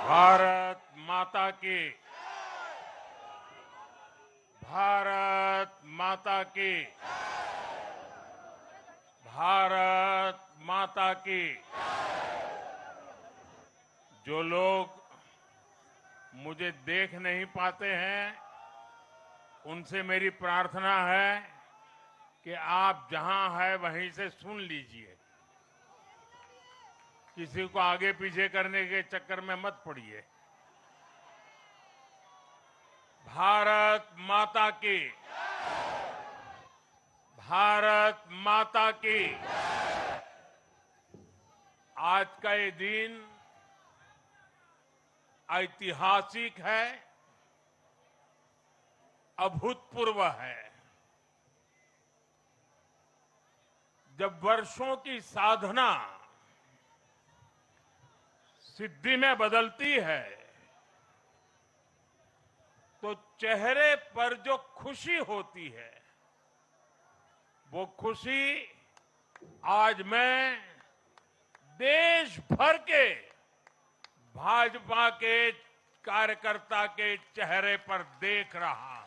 भारत माता की। भारत माता की। भारत माता की। जो लोग मुझे देख नहीं पाते हैं, उनसे मेरी प्रार्थना है कि आप जहां हैं वहीं से सुन लीजिए। किसी को आगे पीछे करने के चक्कर में मत पड़िए। भारत माता की। भारत माता की। आज का ये दिन ऐतिहासिक है, अभूतपूर्व है। जब वर्षों की साधना सिद्धि में बदलती है, तो चेहरे पर जो खुशी होती है, वो खुशी आज मैं देश भर के भाजपा के कार्यकर्ता के चेहरे पर देख रहा हूं।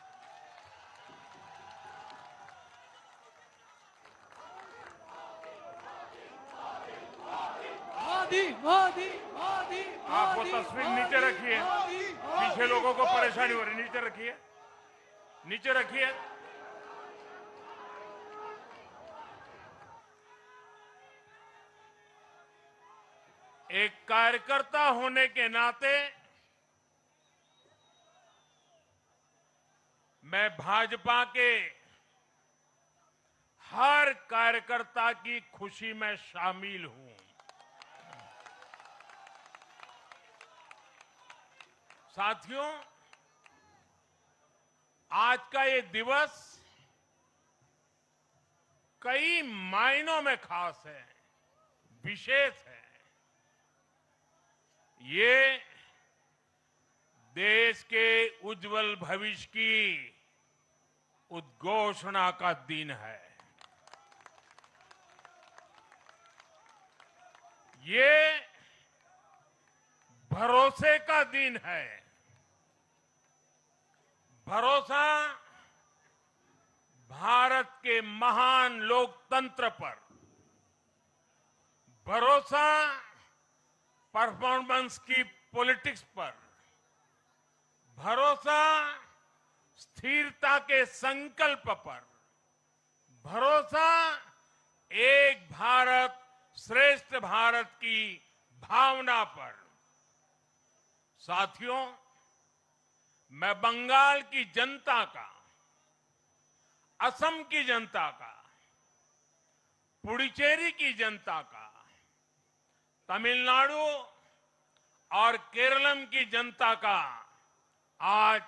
मोदी मोदी मोदी। आप वो तस्वीर नीचे रखिए, पीछे लोगों को परेशानी हो रही, नीचे रखिए, नीचे रखिए। एक कार्यकर्ता होने के नाते मैं भाजपा के हर कार्यकर्ता की खुशी में शामिल हूं। साथियों, आज का ये दिवस कई मायनों में खास है, विशेष है। ये देश के उज्जवल भविष्य की उद्घोषणा का दिन है। ये भरोसे का दिन है। भरोसा भारत के महान लोकतंत्र पर, भरोसा परफॉर्मेंस की पॉलिटिक्स पर, भरोसा स्थिरता के संकल्प पर, भरोसा एक भारत श्रेष्ठ भारत की भावना पर। साथियों, मैं बंगाल की जनता का, असम की जनता का, पुडुचेरी की जनता का, तमिलनाडु और केरलम की जनता का आज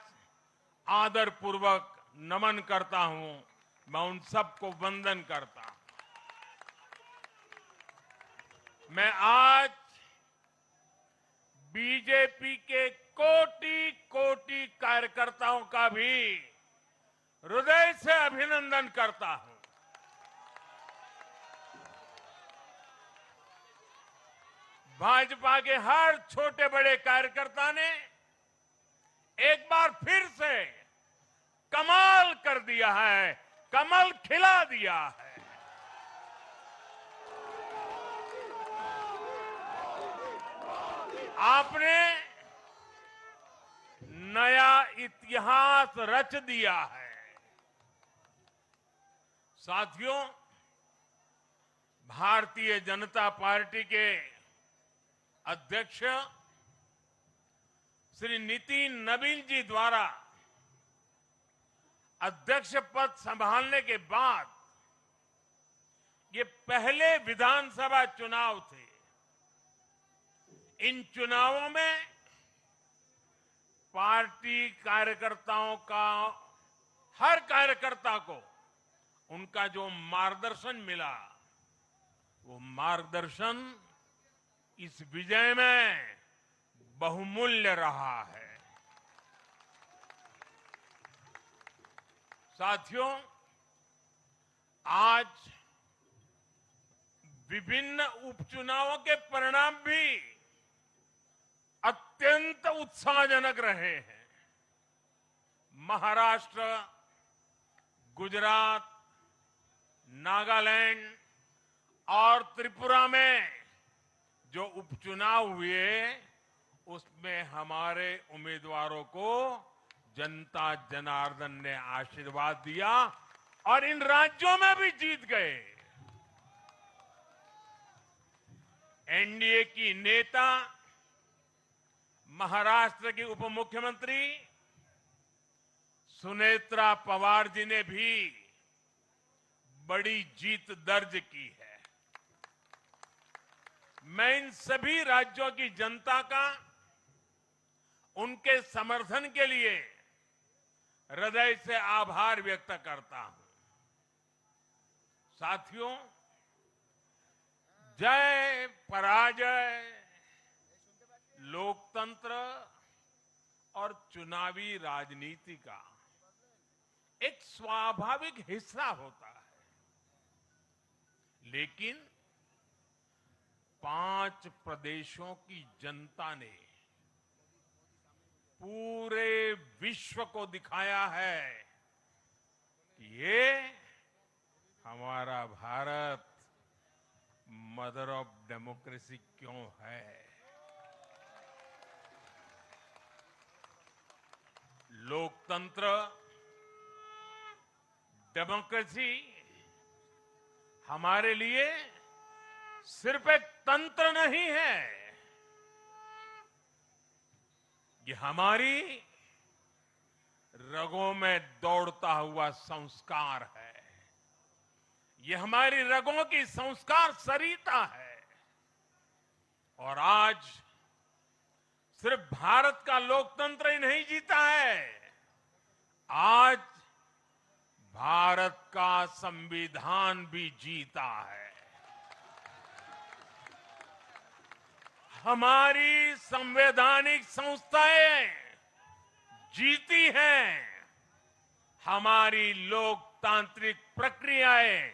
आदरपूर्वक नमन करता हूं। मैं उन सबको वंदन करता हूं। मैं आज बीजेपी के कोटि कोटि कार्यकर्ताओं का भी हृदय से अभिनंदन करता हूं। भाजपा के हर छोटे बड़े कार्यकर्ता ने एक बार फिर से कमाल कर दिया है, कमल खिला दिया है। आपने नया इतिहास रच दिया है। साथियों, भारतीय जनता पार्टी के अध्यक्ष श्री नितिन नवीन जी द्वारा अध्यक्ष पद संभालने के बाद ये पहले विधानसभा चुनाव थे। इन चुनावों में पार्टी कार्यकर्ताओं का, हर कार्यकर्ता को उनका जो मार्गदर्शन मिला, वो मार्गदर्शन इस विजय में बहुमूल्य रहा है। साथियों, आज विभिन्न उपचुनावों के परिणाम भी अत्यंत उत्साहजनक रहे हैं। महाराष्ट्र, गुजरात, नागालैंड और त्रिपुरा में जो उपचुनाव हुए उसमें हमारे उम्मीदवारों को जनता जनार्दन ने आशीर्वाद दिया और इन राज्यों में भी जीत गए। एनडीए की नेता महाराष्ट्र की उप मुख्यमंत्री सुनेत्रा पवार जी ने भी बड़ी जीत दर्ज की है। मैं इन सभी राज्यों की जनता का उनके समर्थन के लिए हृदय से आभार व्यक्त करता हूं। साथियों, जय पराजय लोकतंत्र और चुनावी राजनीति का एक स्वाभाविक हिस्सा होता है, लेकिन 5 प्रदेशों की जनता ने पूरे विश्व को दिखाया है कि ये हमारा भारत मदर ऑफ डेमोक्रेसी क्यों है। लोकतंत्र, डेमोक्रेसी हमारे लिए सिर्फ एक तंत्र नहीं है, ये हमारी रगों में दौड़ता हुआ संस्कार है। ये हमारी रगों की संस्कार सरिता है। और आज सिर्फ भारत का लोकतंत्र ही नहीं जीता है, आज भारत का संविधान भी जीता है। हमारी संवैधानिक संस्थाएं जीती हैं, हमारी लोकतांत्रिक प्रक्रियाएं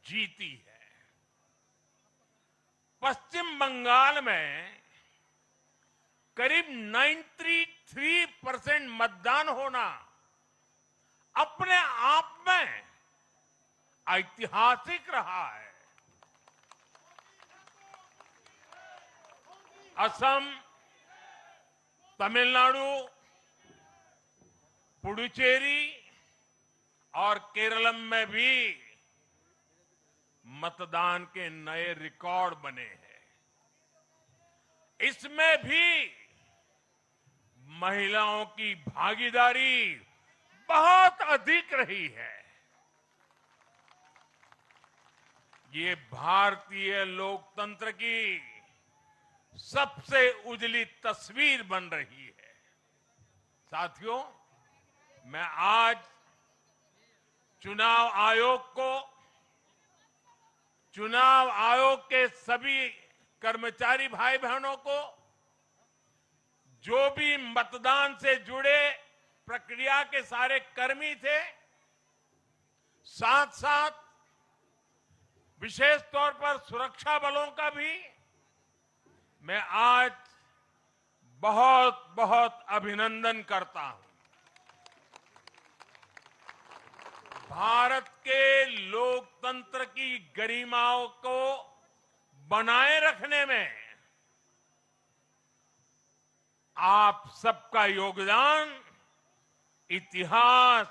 जीती है। पश्चिम बंगाल में करीब 93% मतदान होना अपने आप में ऐतिहासिक रहा है। असम, तमिलनाडु, पुडुचेरी और केरलम में भी मतदान के नए रिकॉर्ड बने हैं। इसमें भी महिलाओं की भागीदारी बहुत अधिक रही है। ये भारतीय लोकतंत्र की सबसे उजली तस्वीर बन रही है। साथियों, मैं आज चुनाव आयोग के सभी कर्मचारी भाई बहनों को, जो भी मतदान से जुड़े प्रक्रिया के सारे कर्मी थे, साथ साथ विशेष तौर पर सुरक्षा बलों का भी मैं आज बहुत बहुत अभिनंदन करता हूं। भारत के लोकतंत्र की गरिमाओं को बनाए रखने में आप सबका योगदान इतिहास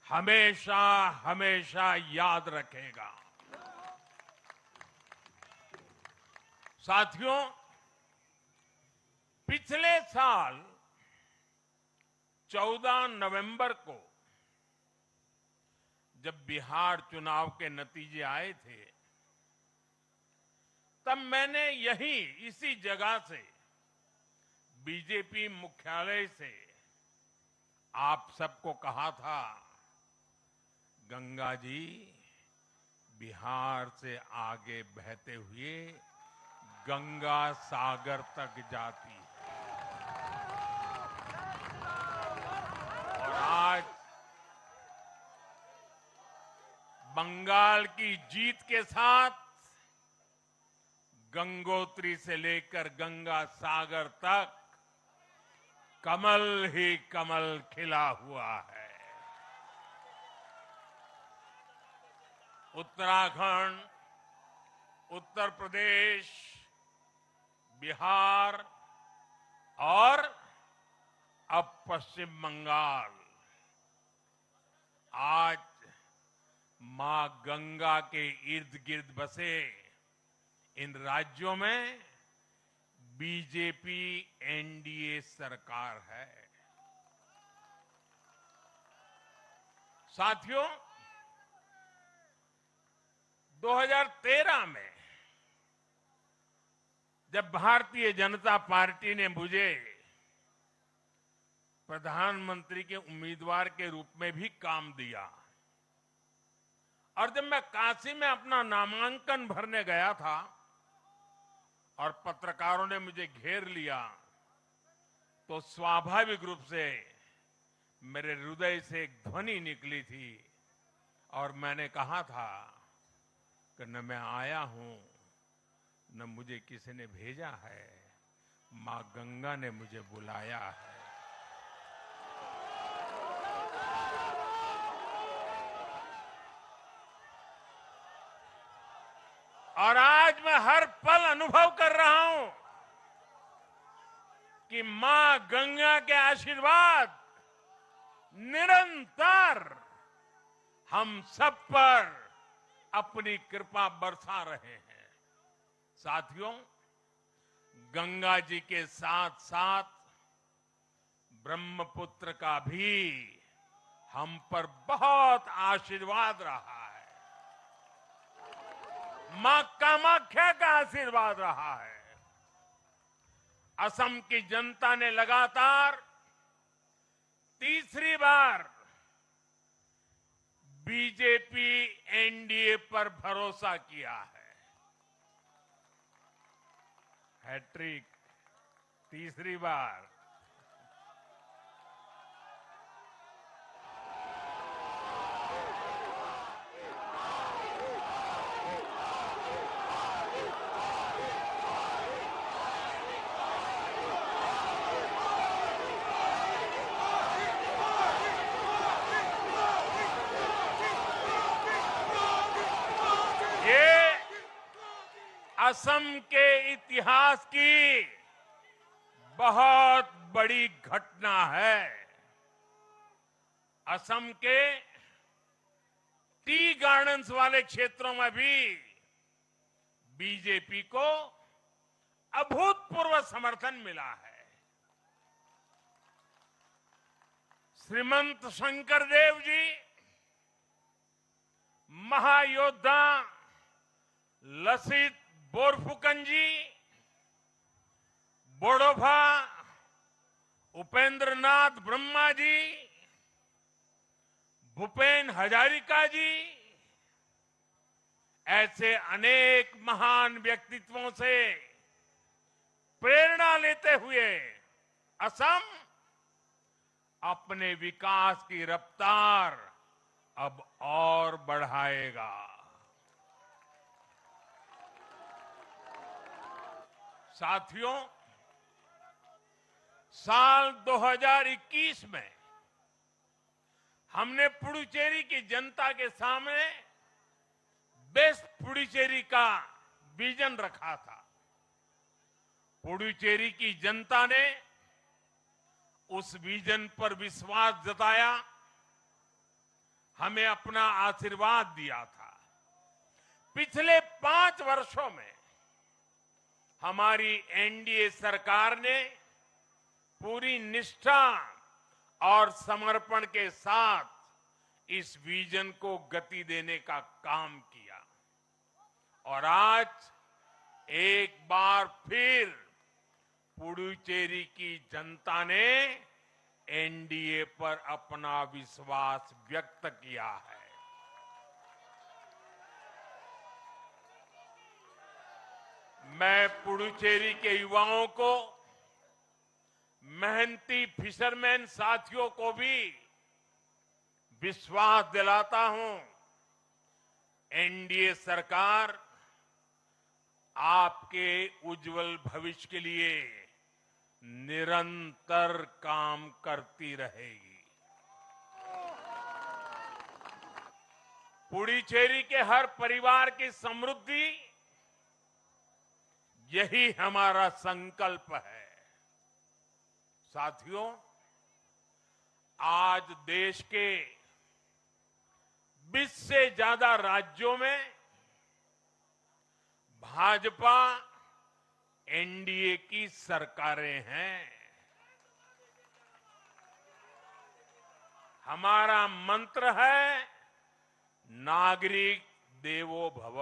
हमेशा हमेशा याद रखेगा। साथियों, पिछले साल 14 नवंबर को जब बिहार चुनाव के नतीजे आए थे, तब मैंने इसी जगह से बीजेपी मुख्यालय से आप सबको कहा था, गंगा जी बिहार से आगे बहते हुए गंगा सागर तक जाती है। और आज बंगाल की जीत के साथ गंगोत्री से लेकर गंगा सागर तक कमल ही कमल खिला हुआ है। उत्तराखंड, उत्तर प्रदेश, बिहार और अब पश्चिम बंगाल आज मां गंगा के इर्द गिर्द बसे इन राज्यों में बीजेपी एनडीए सरकार है। साथियों, 2013 में जब भारतीय जनता पार्टी ने मुझे प्रधानमंत्री के उम्मीदवार के रूप में भी काम दिया और जब मैं काशी में अपना नामांकन भरने गया था और पत्रकारों ने मुझे घेर लिया तो स्वाभाविक रूप से मेरे हृदय से एक ध्वनि निकली थी और मैंने कहा था कि न मैं आया हूं न मुझे किसी ने भेजा है, मां गंगा ने मुझे बुलाया है। और आज मैं हर पल अनुभव कर रहा हूं कि मां गंगा के आशीर्वाद निरंतर हम सब पर अपनी कृपा बरसा रहे हैं। साथियों, गंगा जी के साथ साथ ब्रह्मपुत्र का भी हम पर बहुत आशीर्वाद रहा है। मां कामाख्या का आशीर्वाद रहा है। असम की जनता ने लगातार तीसरी बार बीजेपी एनडीए पर भरोसा किया है। हैट्रिक, तीसरी बार। ये असम के इतिहास की बहुत बड़ी घटना है। असम के टी गार्डन्स वाले क्षेत्रों में भी बीजेपी को अभूतपूर्व समर्थन मिला है। श्रीमंत शंकरदेव जी, महायोद्धा लसित बोरफुकन जी, बोडोफा उपेंद्र नाथ ब्रह्मा जी, भूपेन हजारिका जी, ऐसे अनेक महान व्यक्तित्वों से प्रेरणा लेते हुए असम अपने विकास की रफ्तार अब और बढ़ाएगा। साथियों, साल 2021 में हमने पुडुचेरी की जनता के सामने बेस्ट पुडुचेरी का विजन रखा था। पुडुचेरी की जनता ने उस विजन पर विश्वास जताया, हमें अपना आशीर्वाद दिया था। पिछले 5 वर्षों में हमारी एनडीए सरकार ने पूरी निष्ठा और समर्पण के साथ इस विजन को गति देने का काम किया और आज एक बार फिर पुडुचेरी की जनता ने एनडीए पर अपना विश्वास व्यक्त किया है। मैं पुडुचेरी के युवाओं को, मेहनती फिशरमैन साथियों को भी विश्वास दिलाता हूं, एनडीए सरकार आपके उज्जवल भविष्य के लिए निरंतर काम करती रहेगी। पुडुचेरी के हर परिवार की समृद्धि, यही हमारा संकल्प है। साथियों, आज देश के 20 से ज्यादा राज्यों में भाजपा एनडीए की सरकारें हैं। हमारा मंत्र है नागरिक देवो भव।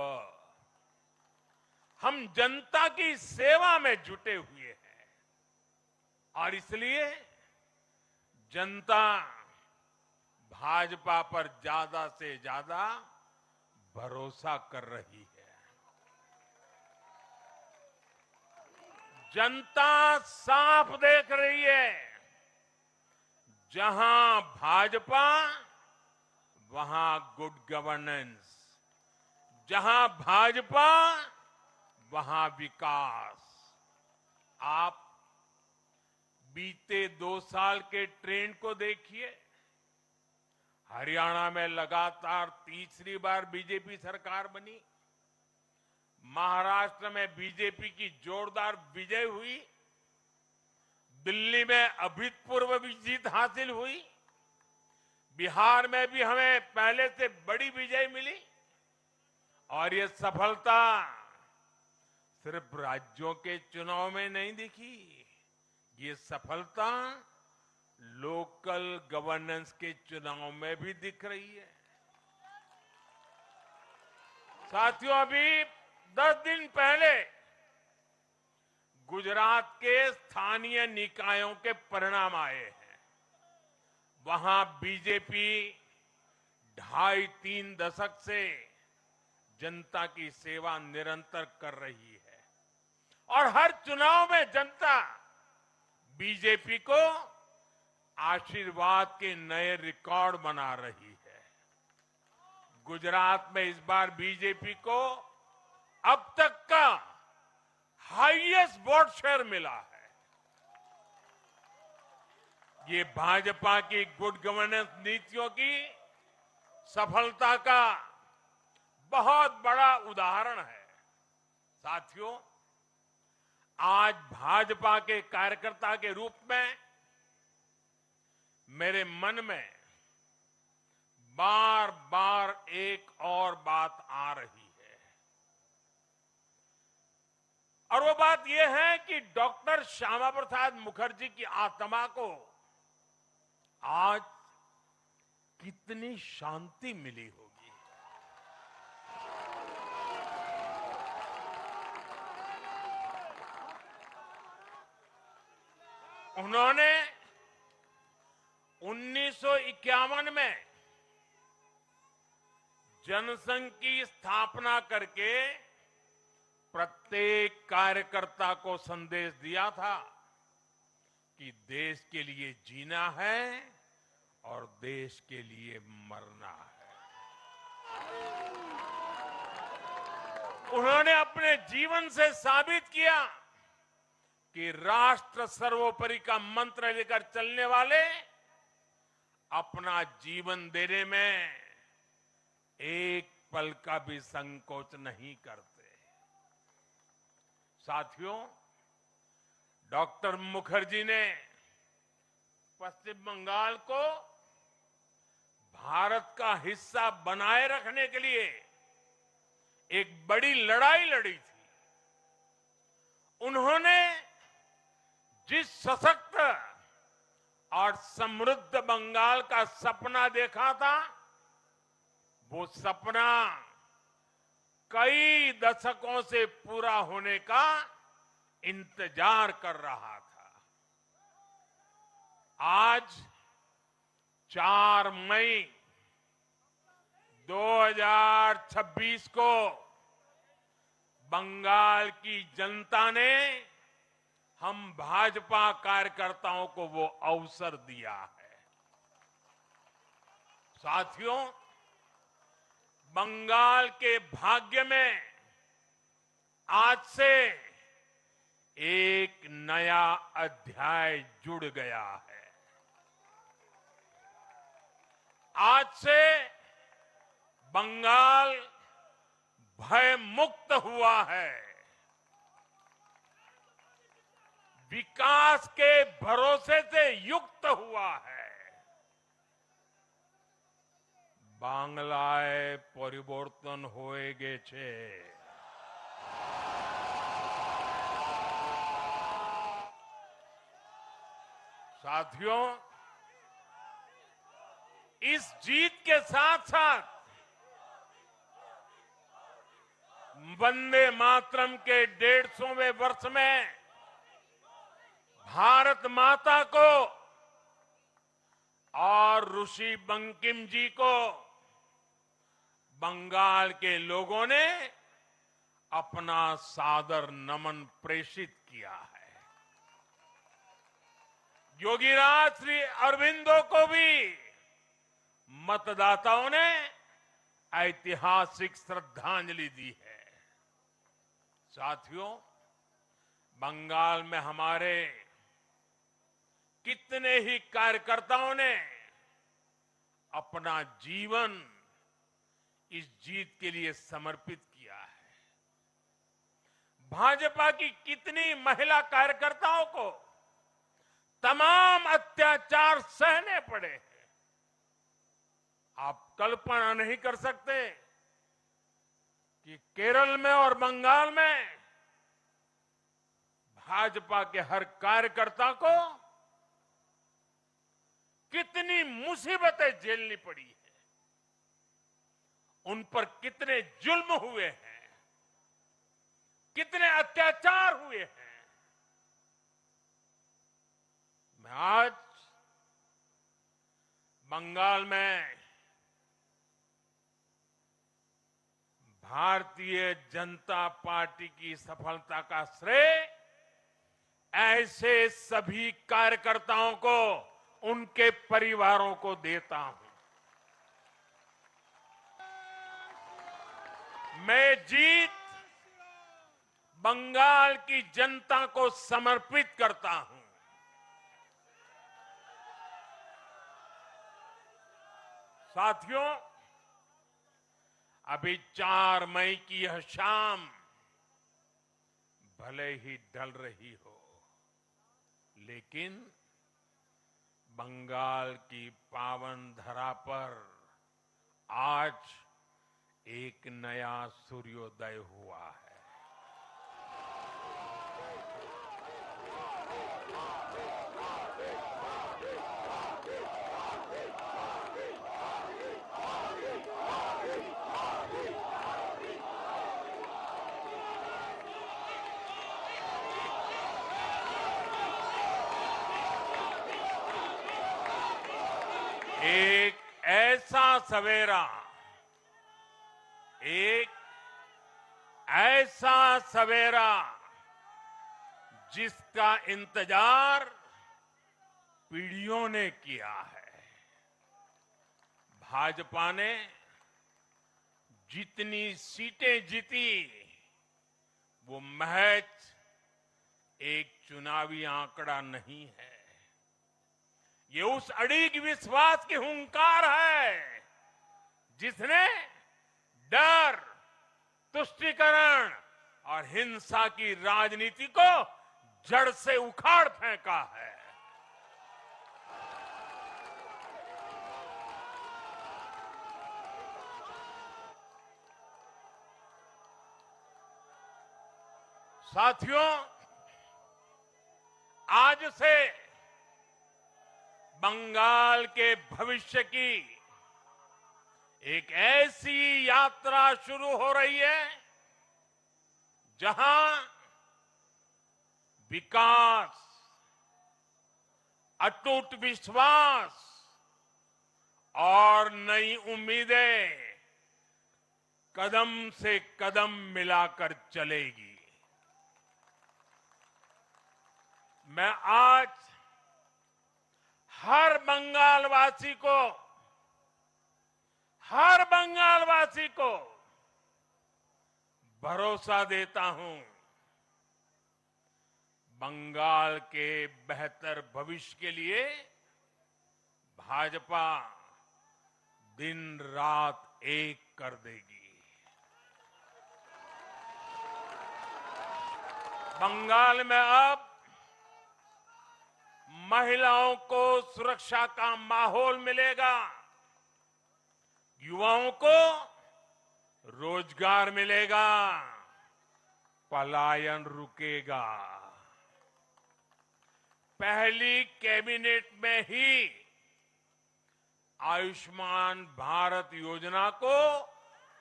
हम जनता की सेवा में जुटे हुए हैं और इसलिए जनता भाजपा पर ज्यादा से ज्यादा भरोसा कर रही है। जनता साफ देख रही है, जहां भाजपा वहां गुड गवर्नेंस, जहां भाजपा वहां विकास। आप बीते 2 साल के ट्रेंड को देखिए। हरियाणा में लगातार तीसरी बार बीजेपी सरकार बनी। महाराष्ट्र में बीजेपी की जोरदार विजय हुई। दिल्ली में अभूतपूर्व जीत हासिल हुई। बिहार में भी हमें पहले से बड़ी विजय मिली और ये सफलता सिर्फ राज्यों के चुनाव में नहीं दिखी, ये सफलता लोकल गवर्नेंस के चुनाव में भी दिख रही है। साथियों, अभी 10 दिन पहले गुजरात के स्थानीय निकायों के परिणाम आए हैं। वहां बीजेपी 2.5-3 दशक से जनता की सेवा निरंतर कर रही है और हर चुनाव में जनता बीजेपी को आशीर्वाद के नए रिकॉर्ड बना रही है। गुजरात में इस बार बीजेपी को अब तक का हाईएस्ट वोट शेयर मिला है। ये भाजपा की गुड गवर्नेंस नीतियों की सफलता का बहुत बड़ा उदाहरण है। साथियों, आज भाजपा के कार्यकर्ता के रूप में मेरे मन में बार बार एक और बात आ रही है और वो बात यह है कि डॉक्टर श्यामा प्रसाद मुखर्जी की आत्मा को आज कितनी शांति मिली होगी। उन्होंने 1951 में जनसंघ की स्थापना करके प्रत्येक कार्यकर्ता को संदेश दिया था कि देश के लिए जीना है और देश के लिए मरना है। उन्होंने अपने जीवन से साबित किया कि राष्ट्र सर्वोपरि का मंत्र लेकर चलने वाले अपना जीवन देने में एक पल का भी संकोच नहीं करते। साथियों, डॉक्टर मुखर्जी ने पश्चिम बंगाल को भारत का हिस्सा बनाए रखने के लिए एक बड़ी लड़ाई लड़ी थी। उन्होंने जिस सशक्त और समृद्ध बंगाल का सपना देखा था, वो सपना कई दशकों से पूरा होने का इंतजार कर रहा था। आज 4 मई 2026 को बंगाल की जनता ने हम भाजपा कार्यकर्ताओं को वो अवसर दिया है। साथियों, बंगाल के भाग्य में आज से एक नया अध्याय जुड़ गया है। आज से बंगाल भय मुक्त हुआ है। विकास के भरोसे से युक्त हुआ है। बांग्लाए परिवर्तन होए गेछे। साथियों, इस जीत के साथ साथ वंदे मातरम के 150वें वर्ष में भारत माता को और ऋषि बंकिम जी को बंगाल के लोगों ने अपना सादर नमन प्रेषित किया है। योगीराज श्री अरविंदो को भी मतदाताओं ने ऐतिहासिक श्रद्धांजलि दी है। साथियों, बंगाल में हमारे कितने ही कार्यकर्ताओं ने अपना जीवन इस जीत के लिए समर्पित किया है। भाजपा की कितनी महिला कार्यकर्ताओं को तमाम अत्याचार सहने पड़े हैं। आप कल्पना नहीं कर सकते कि केरल में और बंगाल में भाजपा के हर कार्यकर्ता को कितनी मुसीबतें झेलनी पड़ी है, उन पर कितने जुल्म हुए हैं, कितने अत्याचार हुए हैं। मैं आज बंगाल में भारतीय जनता पार्टी की सफलता का श्रेय ऐसे सभी कार्यकर्ताओं को, उनके परिवारों को देता हूं। मैं जीत बंगाल की जनता को समर्पित करता हूं। साथियों, अभी 4 मई की यह शाम भले ही ढल रही हो, लेकिन बंगाल की पावन धरा पर आज एक नया सूर्योदय हुआ है। एक ऐसा सवेरा, एक ऐसा सवेरा जिसका इंतजार पीढ़ियों ने किया है। भाजपा ने जितनी सीटें जीती वो महज एक चुनावी आंकड़ा नहीं है। ये उस अड़िग विश्वास की हुंकार है जिसने डर, तुष्टीकरण और हिंसा की राजनीति को जड़ से उखाड़ फेंका है। साथियों, आज से बंगाल के भविष्य की एक ऐसी यात्रा शुरू हो रही है जहां विकास, अटूट विश्वास और नई उम्मीदें कदम से कदम मिलाकर चलेगी। मैं आज हर बंगालवासी को भरोसा देता हूं, बंगाल के बेहतर भविष्य के लिए भाजपा दिन रात एक कर देगी। बंगाल में अब महिलाओं को सुरक्षा का माहौल मिलेगा, युवाओं को रोजगार मिलेगा, पलायन रुकेगा। पहली कैबिनेट में ही आयुष्मान भारत योजना को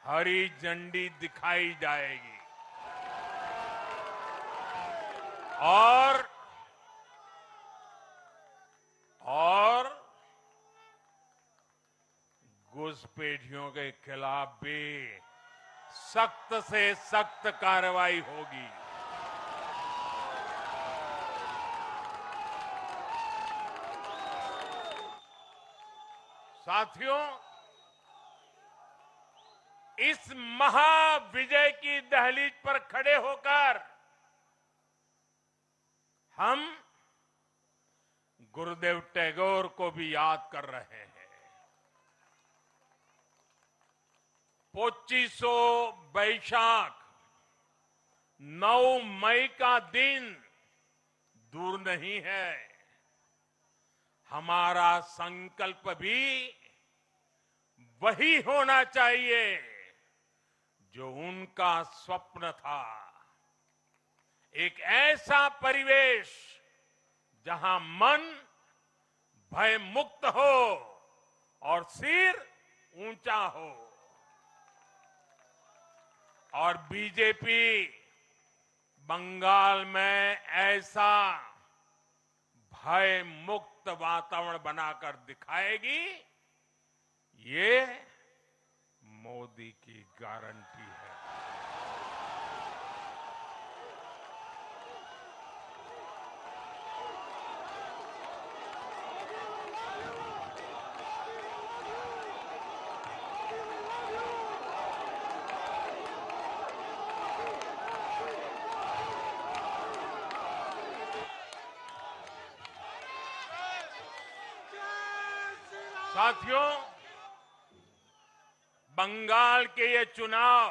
हरी झंडी दिखाई जाएगी और घुसपैठियों के खिलाफ भी सख्त से सख्त कार्रवाई होगी। साथियों, इस महाविजय की दहलीज पर खड़े होकर हम गुरुदेव टैगोर को भी याद कर रहे हैं। 25 बैशाख 9 मई का दिन दूर नहीं है। हमारा संकल्प भी वही होना चाहिए जो उनका स्वप्न था। एक ऐसा परिवेश जहां मन भय मुक्त हो और सिर ऊंचा हो। और बीजेपी बंगाल में ऐसा भय मुक्त वातावरण बनाकर दिखाएगी, ये मोदी की गारंटी है। साथियों, बंगाल के ये चुनाव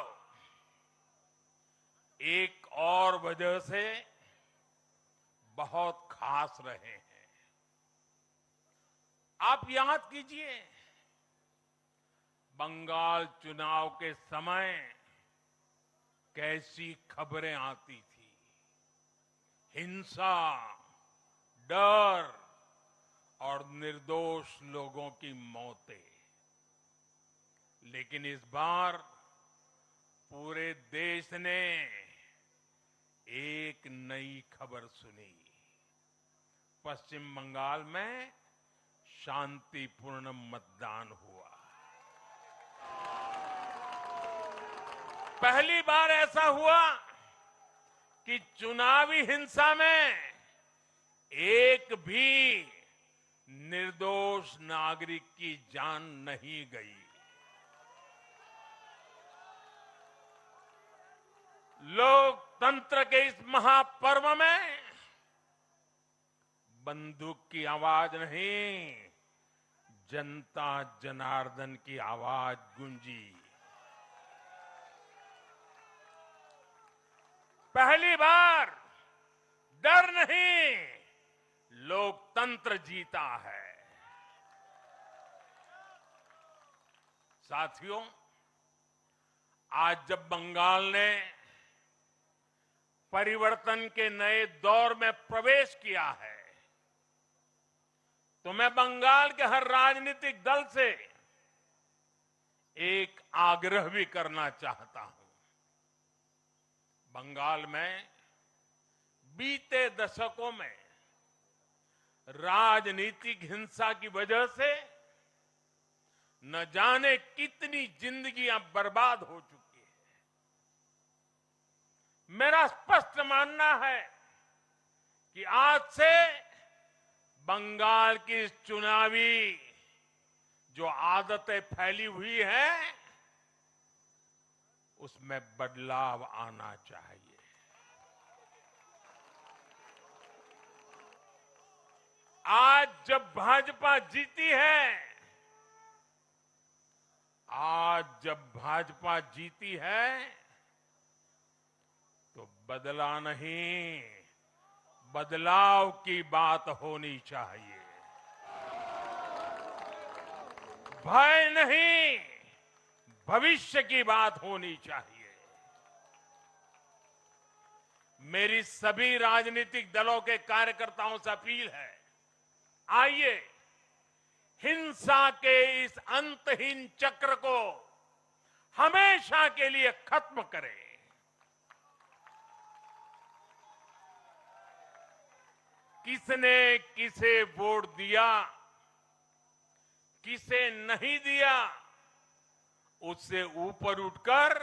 एक और वजह से बहुत खास रहे हैं। आप याद कीजिए, बंगाल चुनाव के समय कैसी खबरें आती थी। हिंसा, डर और निर्दोष लोगों की मौतें। लेकिन इस बार पूरे देश ने एक नई खबर सुनी। पश्चिम बंगाल में शांतिपूर्ण मतदान हुआ। पहली बार ऐसा हुआ कि चुनावी हिंसा में एक भी निर्दोष नागरिक की जान नहीं गई। लोकतंत्र के इस महापर्व में बंदूक की आवाज नहीं, जनता जनार्दन की आवाज गूंजी। पहली बार डर नहीं, लोकतंत्र जीता है। साथियों, आज जब बंगाल ने परिवर्तन के नए दौर में प्रवेश किया है, तो मैं बंगाल के हर राजनीतिक दल से एक आग्रह भी करना चाहता हूं। बंगाल में बीते दशकों में राजनीतिक हिंसा की वजह से न जाने कितनी जिंदगियां बर्बाद हो चुकी है। मेरा स्पष्ट मानना है कि आज से बंगाल की चुनावी जो आदतें फैली हुई हैं, उसमें बदलाव आना चाहिए। जब भाजपा जीती है, आज जब भाजपा जीती है, तो बदला नहीं, बदलाव की बात होनी चाहिए। भय नहीं, भविष्य की बात होनी चाहिए। मेरी सभी राजनीतिक दलों के कार्यकर्ताओं से अपील है, आइए हिंसा के इस अंतहीन चक्र को हमेशा के लिए खत्म करें। किसने किसे वोट दिया, किसे नहीं दिया, उससे ऊपर उठकर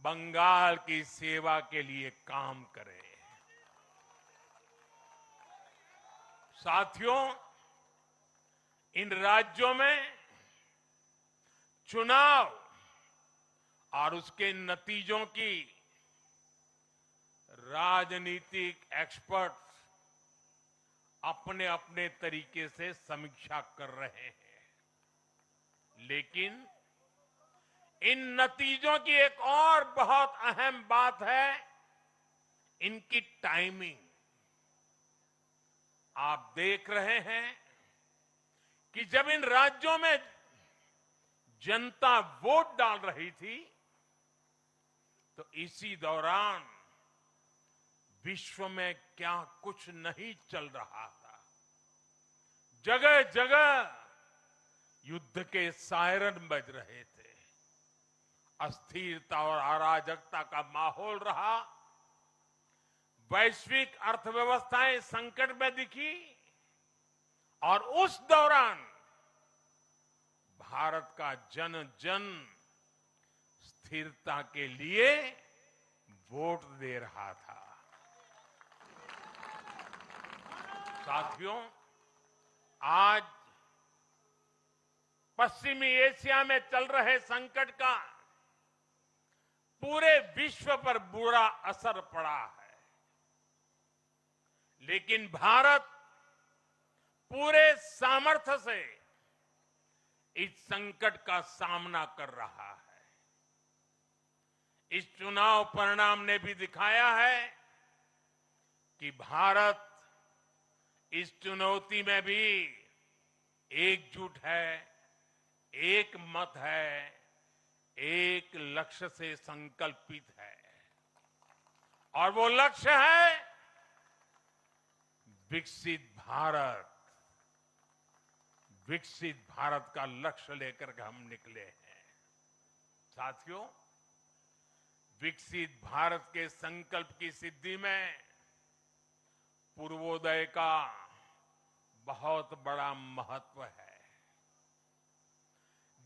बंगाल की सेवा के लिए काम करें। साथियों, इन राज्यों में चुनाव और उसके नतीजों की राजनीतिक एक्सपर्ट्स अपने अपने तरीके से समीक्षा कर रहे हैं, लेकिन इन नतीजों की एक और बहुत अहम बात है, इनकी टाइमिंग। आप देख रहे हैं कि जब इन राज्यों में जनता वोट डाल रही थी, तो इसी दौरान विश्व में क्या कुछ नहीं चल रहा था। जगह जगह युद्ध के सायरन बज रहे थे, अस्थिरता और अराजकता का माहौल रहा, वैश्विक अर्थव्यवस्थाएं संकट में दिखी, और उस दौरान भारत का जन जन स्थिरता के लिए वोट दे रहा था। साथियों, आज पश्चिमी एशिया में चल रहे संकट का पूरे विश्व पर बुरा असर पड़ा है, लेकिन भारत पूरे सामर्थ्य से इस संकट का सामना कर रहा है। इस चुनाव परिणाम ने भी दिखाया है कि भारत इस चुनौती में भी एकजुट है, एक मत है, एक लक्ष्य से संकल्पित है, और वो लक्ष्य है विकसित भारत। विकसित भारत का लक्ष्य लेकर के हम निकले हैं। साथियों, विकसित भारत के संकल्प की सिद्धि में पूर्वोदय का बहुत बड़ा महत्व है।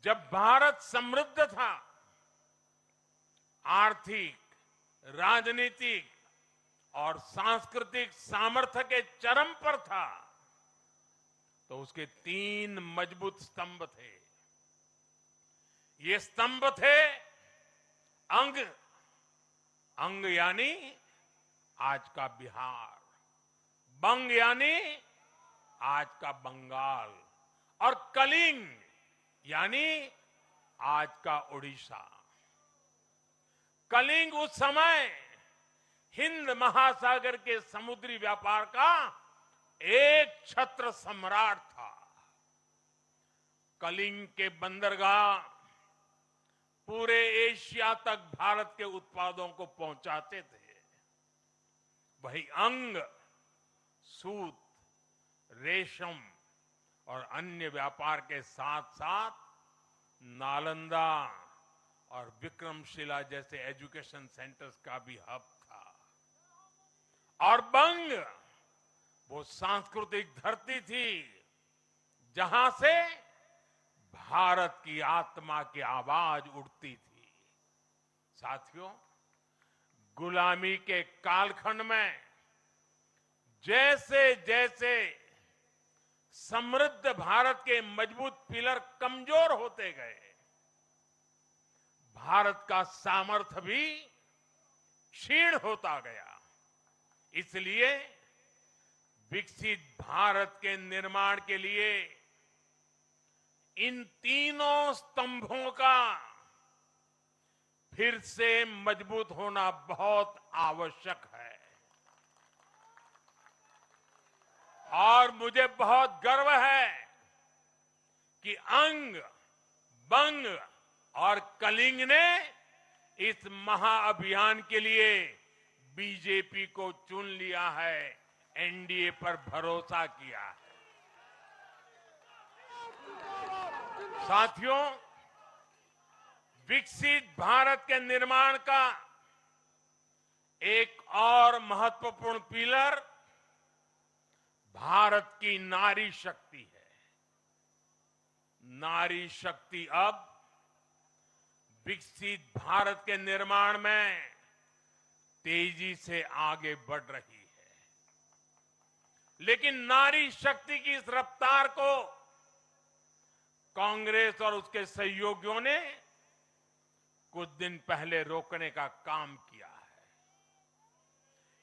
जब भारत समृद्ध था, आर्थिक, राजनीतिक और सांस्कृतिक सामर्थ्य के चरम पर था, तो उसके 3 मजबूत स्तंभ थे। ये स्तंभ थे अंग, अंग यानी आज का बिहार, बंग यानी आज का बंगाल, और कलिंग यानी आज का उड़ीसा। कलिंग उस समय हिंद महासागर के समुद्री व्यापार का एक छत्र सम्राट था। कलिंग के बंदरगाह पूरे एशिया तक भारत के उत्पादों को पहुंचाते थे। वही अंग सूत, रेशम और अन्य व्यापार के साथ साथ नालंदा और विक्रमशिला जैसे एजुकेशन सेंटर्स का भी हब था। और बंग वो सांस्कृतिक धरती थी जहां से भारत की आत्मा की आवाज उठती थी। साथियों, गुलामी के कालखंड में जैसे जैसे समृद्ध भारत के मजबूत पिलर कमजोर होते गए, भारत का सामर्थ्य भी क्षीण होता गया। इसलिए विकसित भारत के निर्माण के लिए इन तीनों स्तंभों का फिर से मजबूत होना बहुत आवश्यक है। और मुझे बहुत गर्व है कि अंग, बंग और कलिंग ने इस महाअभियान के लिए बीजेपी को चुन लिया है, एनडीए पर भरोसा किया है। साथियों, विकसित भारत के निर्माण का एक और महत्वपूर्ण पिलर भारत की नारी शक्ति है। नारी शक्ति अब विकसित भारत के निर्माण में तेजी से आगे बढ़ रही है। लेकिन नारी शक्ति की इस रफ्तार को कांग्रेस और उसके सहयोगियों ने कुछ दिन पहले रोकने का काम किया है।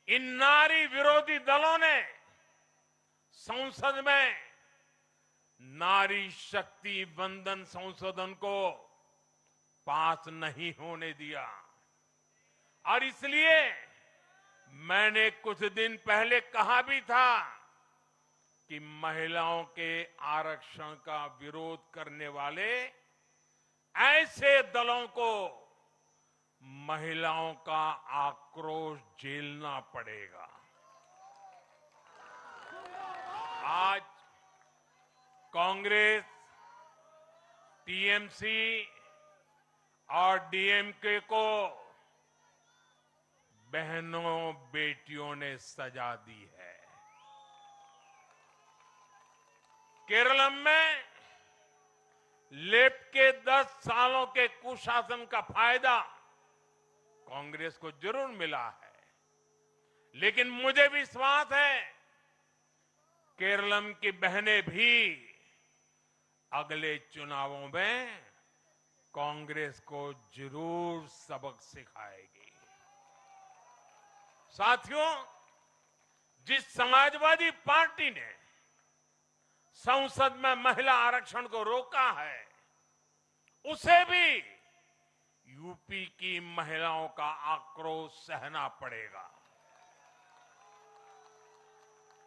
इन नारी विरोधी दलों ने संसद में नारी शक्ति वंदन संशोधन को पास नहीं होने दिया और इसलिए मैंने कुछ दिन पहले कहा भी था कि महिलाओं के आरक्षण का विरोध करने वाले ऐसे दलों को महिलाओं का आक्रोश झेलना पड़ेगा। आज कांग्रेस, टीएमसी और डीएमके को बहनों बेटियों ने सजा दी है। केरलम में लेफ्ट के 10 सालों के कुशासन का फायदा कांग्रेस को जरूर मिला है, लेकिन मुझे विश्वास है केरलम की बहनें भी अगले चुनावों में कांग्रेस को जरूर सबक सिखाएगी। साथियों, जिस समाजवादी पार्टी ने संसद में महिला आरक्षण को रोका है, उसे भी यूपी की महिलाओं का आक्रोश सहना पड़ेगा।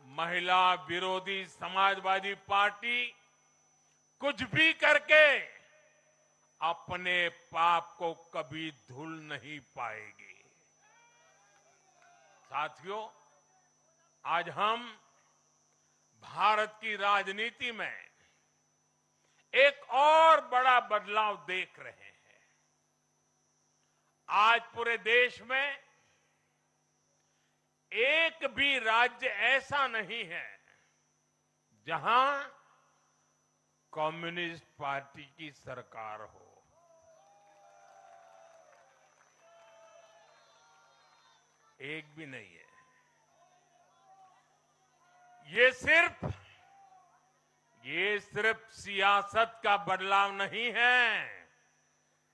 महिला विरोधी समाजवादी पार्टी कुछ भी करके अपने पाप को कभी धुल नहीं पाएगी। साथियों, आज हम भारत की राजनीति में एक और बड़ा बदलाव देख रहे हैं। आज पूरे देश में एक भी राज्य ऐसा नहीं है जहां कम्युनिस्ट पार्टी की सरकार हो। एक भी नहीं है। ये सिर्फ सियासत का बदलाव नहीं है,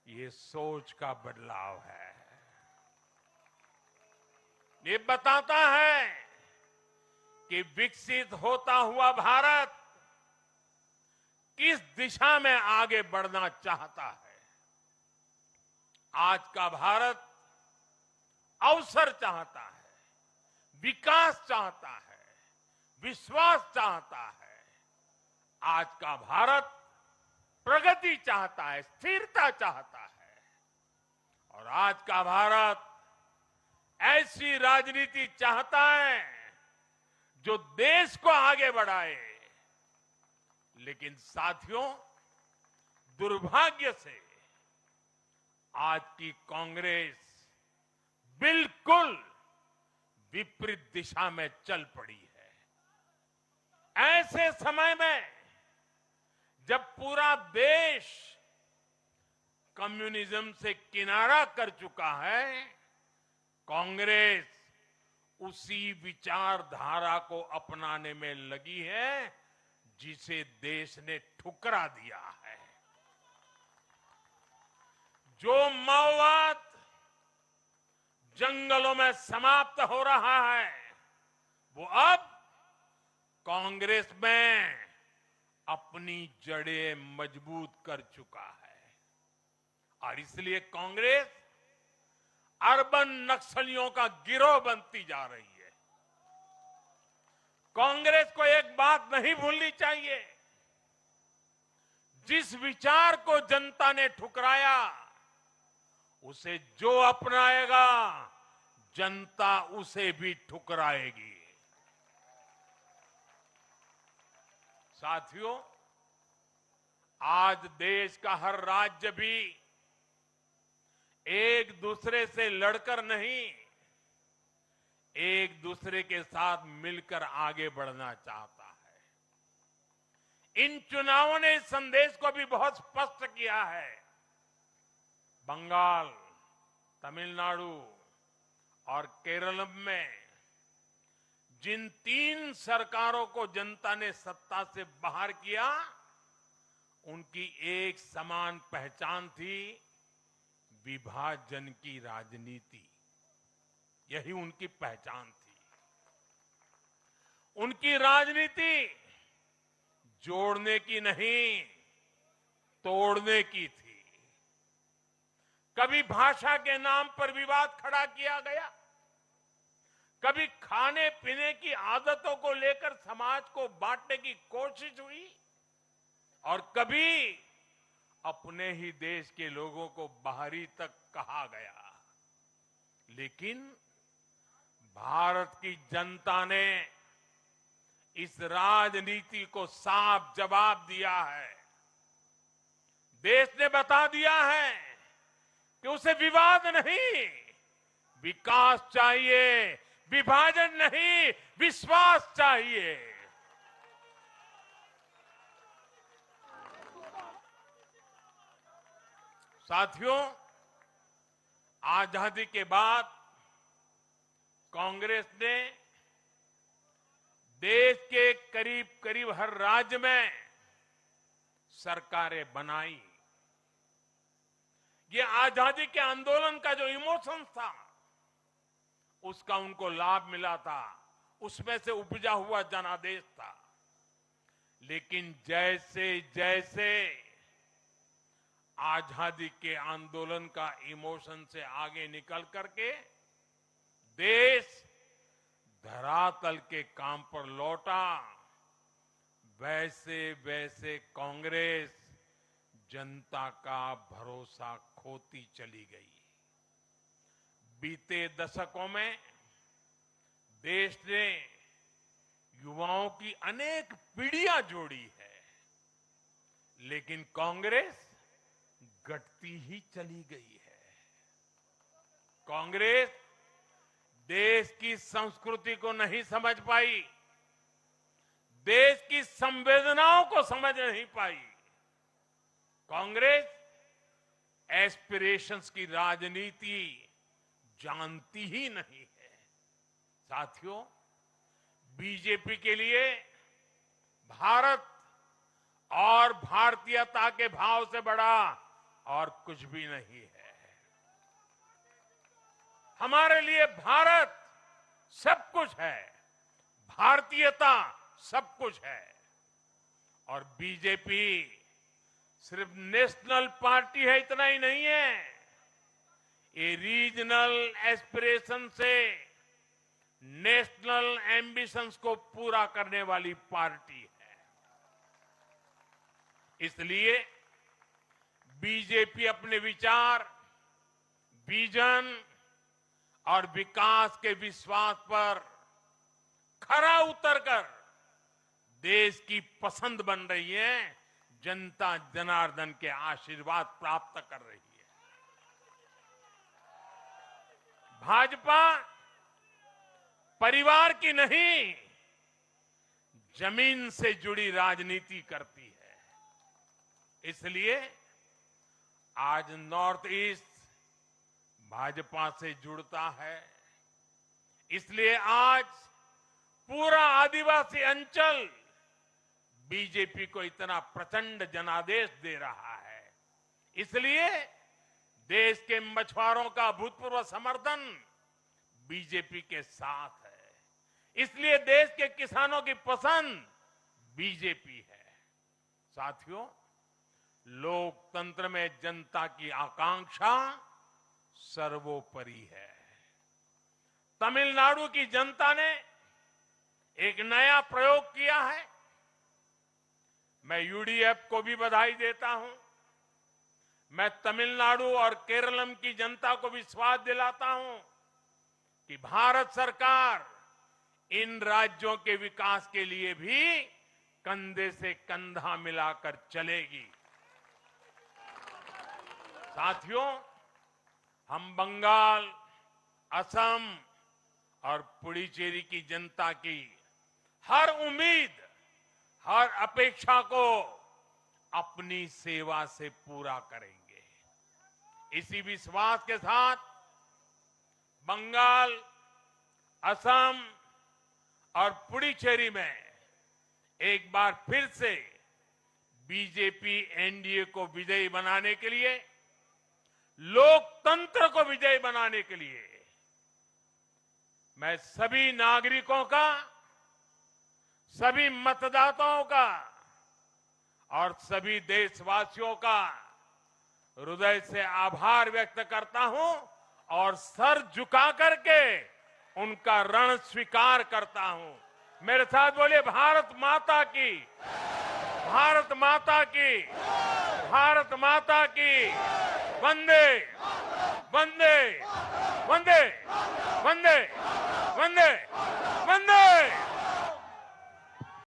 ये सोच का बदलाव है। ये बताता है कि विकसित होता हुआ भारत किस दिशा में आगे बढ़ना चाहता है। आज का भारत अवसर चाहता है, विकास चाहता है, विश्वास चाहता है। आज का भारत प्रगति चाहता है, स्थिरता चाहता है। और आज का भारत ऐसी राजनीति चाहता है जो देश को आगे बढ़ाए। लेकिन साथियों, दुर्भाग्य से आज की कांग्रेस बिल्कुल विपरीत दिशा में चल पड़ी है। ऐसे समय में जब पूरा देश कम्युनिज्म से किनारा कर चुका है, कांग्रेस उसी विचारधारा को अपनाने में लगी है जिसे देश ने ठुकरा दिया है। जो माओवाद जंगलों में समाप्त हो रहा है, वो अब कांग्रेस में अपनी जड़ें मजबूत कर चुका है और इसलिए कांग्रेस अर्बन नक्सलियों का गिरोह बनती जा रही है। कांग्रेस को एक बात नहीं भूलनी चाहिए, जिस विचार को जनता ने ठुकराया उसे जो अपनाएगा जनता उसे भी ठुकराएगी। साथियों, आज देश का हर राज्य भी एक दूसरे से लड़कर नहीं, एक दूसरे के साथ मिलकर आगे बढ़ना चाहता है। इन चुनावों ने इस संदेश को भी बहुत स्पष्ट किया है। बंगाल, तमिलनाडु और केरल में जिन 3 सरकारों को जनता ने सत्ता से बाहर किया, उनकी एक समान पहचान थी, विभाजन की राजनीति। यही उनकी पहचान थी। उनकी राजनीति जोड़ने की नहीं, तोड़ने की थी। कभी भाषा के नाम पर विवाद खड़ा किया गया, कभी खाने पीने की आदतों को लेकर समाज को बांटने की कोशिश हुई और कभी अपने ही देश के लोगों को बाहरी तक कहा गया। लेकिन भारत की जनता ने इस राजनीति को साफ जवाब दिया है। देश ने बता दिया है कि उसे विवाद नहीं, विकास चाहिए, विभाजन नहीं, विश्वास चाहिए। साथियों, आजादी के बाद कांग्रेस ने देश के करीब करीब हर राज्य में सरकारें बनाई। ये आजादी के आंदोलन का जो इमोशन था, उसका उनको लाभ मिला था, उसमें से उपजा हुआ जनादेश था। लेकिन जैसे जैसे आजादी के आंदोलन का इमोशन से आगे निकल करके देश धरातल के काम पर लौटा, वैसे वैसे कांग्रेस जनता का भरोसा खोती चली गई। बीते दशकों में देश ने युवाओं की अनेक पीढ़ियां जोड़ी है, लेकिन कांग्रेस घटती ही चली गई है। कांग्रेस देश की संस्कृति को नहीं समझ पाई, देश की संवेदनाओं को समझ नहीं पाई। कांग्रेस एस्पिरेशंस की राजनीति जानती ही नहीं है। साथियों, बीजेपी के लिए भारत और भारतीयता के भाव से बड़ा और कुछ भी नहीं है। हमारे लिए भारत सब कुछ है, भारतीयता सब कुछ है। और बीजेपी सिर्फ नेशनल पार्टी है, इतना ही नहीं है, ये रीजनल एस्पिरेशन से नेशनल एम्बिशंस को पूरा करने वाली पार्टी है। इसलिए बीजेपी अपने विचार, विजन और विकास के विश्वास पर खरा उतरकर देश की पसंद बन रही है, जनता जनार्दन के आशीर्वाद प्राप्त कर रही है। भाजपा परिवार की नहीं, जमीन से जुड़ी राजनीति करती है। इसलिए आज नॉर्थ ईस्ट भाजपा से जुड़ता है। इसलिए आज पूरा आदिवासी अंचल बीजेपी को इतना प्रचंड जनादेश दे रहा है। इसलिए देश के मछुआरों का भूतपूर्व समर्थन बीजेपी के साथ है। इसलिए देश के किसानों की पसंद बीजेपी है। साथियों, लोकतंत्र में जनता की आकांक्षा सर्वोपरि है। तमिलनाडु की जनता ने एक नया प्रयोग किया है। मैं यूडीएफ को भी बधाई देता हूं। मैं तमिलनाडु और केरलम की जनता को विश्वास दिलाता हूं कि भारत सरकार इन राज्यों के विकास के लिए भी कंधे से कंधा मिलाकर चलेगी। साथियों, हम बंगाल, असम और पुडुचेरी की जनता की हर उम्मीद, हर अपेक्षा को अपनी सेवा से पूरा करेंगे। इसी विश्वास के साथ बंगाल, असम और पुडुचेरी में एक बार फिर से बीजेपी एनडीए को विजयी बनाने के लिए, लोकतंत्र को विजयी बनाने के लिए मैं सभी नागरिकों का, सभी मतदाताओं का और सभी देशवासियों का हृदय से आभार व्यक्त करता हूं और सर झुका करके उनका ऋण स्वीकार करता हूं। मेरे साथ बोलिए, भारत माता की, भारत माता की, भारत माता की। वंदे वंदे वंदे वंदे वंदे वंदे।